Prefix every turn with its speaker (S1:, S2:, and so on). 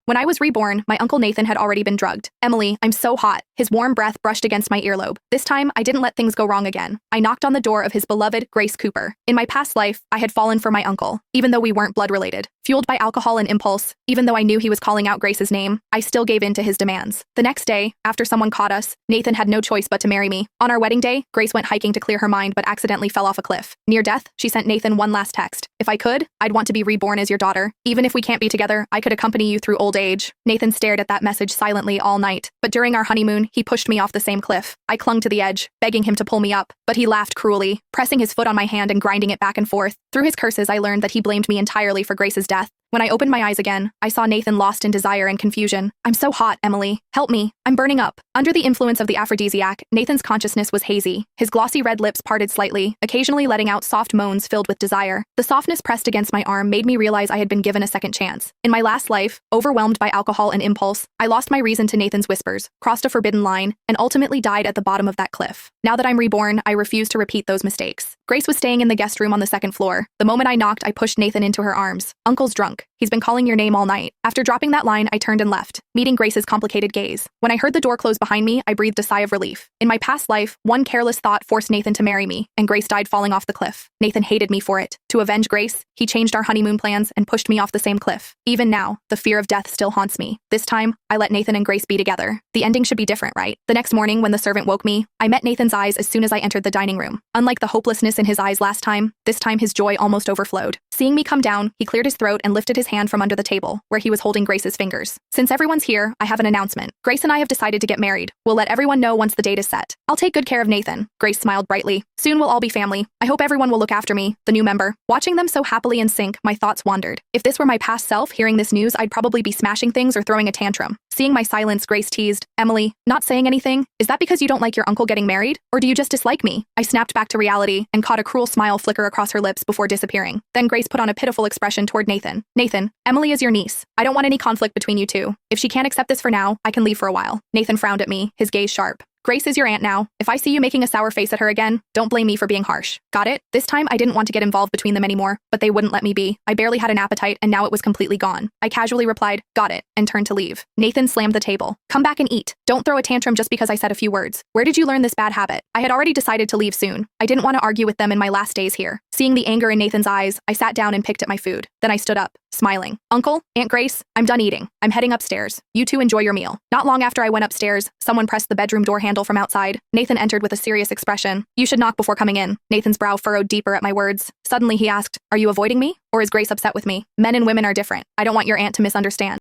S1: When I was reborn, my Uncle Nathan had already been drugged. Emily, I'm so hot. His warm breath brushed against my earlobe. This time, I didn't let things go wrong again. I knocked on the door of his beloved Grace Cooper. In my past life, I had fallen for my uncle, even though we weren't blood related. Fueled by alcohol and impulse, even though I knew he was calling out Grace's name, I still gave in to his demands. The next day, after someone caught us, Nathan had no choice but to marry me. On our wedding day, Grace went hiking to clear her mind but accidentally fell off a cliff. Near death, she sent Nathan one last text. If I could, I'd want to be reborn as your daughter. Even if we can't be together, I could accompany you through old age. Nathan stared at that message silently all night. But during our honeymoon, he pushed me off the same cliff. I clung to the edge, begging him to pull me up, but he laughed cruelly, pressing his foot on my hand and grinding it back and forth. Through his curses, I learned that he blamed me entirely for Grace's death. When I opened my eyes again, I saw Nathan lost in desire and confusion. I'm so hot, Emily. Help me. I'm burning up. Under the influence of the aphrodisiac, Nathan's consciousness was hazy. His glossy red lips parted slightly, occasionally letting out soft moans filled with desire. The softness pressed against my arm made me realize I had been given a second chance. In my last life, overwhelmed by alcohol and impulse, I lost my reason to Nathan's whispers, crossed a forbidden line, and ultimately died at the bottom of that cliff. Now that I'm reborn, I refuse to repeat those mistakes. Grace was staying in the guest room on the second floor. The moment I knocked, I pushed Nathan into her arms. Uncle's drunk. He's been calling your name all night. After dropping that line, I turned and left, meeting Grace's complicated gaze. When I heard the door close behind me, I breathed a sigh of relief. In my past life, one careless thought forced Nathan to marry me, and Grace died falling off the cliff. Nathan hated me for it. To avenge Grace, he changed our honeymoon plans and pushed me off the same cliff. Even now, the fear of death still haunts me. This time, I let Nathan and Grace be together. The ending should be different, right? The next morning, when the servant woke me, I met Nathan's eyes as soon as I entered the dining room. Unlike the hopelessness in his eyes last time, this time his joy almost overflowed. Seeing me come down, he cleared his throat and lifted his hand from under the table, where he was holding Grace's fingers. Since everyone's here, I have an announcement. Grace and I have decided to get married. We'll let everyone know once the date is set. I'll take good care of Nathan. Grace smiled brightly. Soon we'll all be family. I hope everyone will look after me, the new member. Watching them so happily in sync, my thoughts wandered. If this were my past self hearing this news, I'd probably be smashing things or throwing a tantrum. Seeing my silence, Grace teased, Emily, not saying anything? Is that because you don't like your uncle getting married? Or do you just dislike me? I snapped back to reality and caught a cruel smile flicker across her lips before disappearing. Then Grace put on a pitiful expression toward Nathan. Nathan, Emily is your niece. I don't want any conflict between you two. If she can't accept this for now, I can leave for a while. Nathan frowned at me, his gaze sharp. Grace is your aunt now. If I see you making a sour face at her again, don't blame me for being harsh. Got it? This time I didn't want to get involved between them anymore, but they wouldn't let me be. I barely had an appetite and now it was completely gone. I casually replied, got it, and turned to leave. Nathan slammed the table. Come back and eat. Don't throw a tantrum just because I said a few words. Where did you learn this bad habit? I had already decided to leave soon. I didn't want to argue with them in my last days here. Seeing the anger in Nathan's eyes, I sat down and picked at my food. Then I stood up, smiling. Uncle, Aunt Grace, I'm done eating. I'm heading upstairs. You two enjoy your meal. Not long after I went upstairs, someone pressed the bedroom door handle from outside. Nathan entered with a serious expression. You should knock before coming in. Nathan's brow furrowed deeper at my words. Suddenly he asked, are you avoiding me? Or is Grace upset with me? Men and women are different. I don't want your aunt to misunderstand.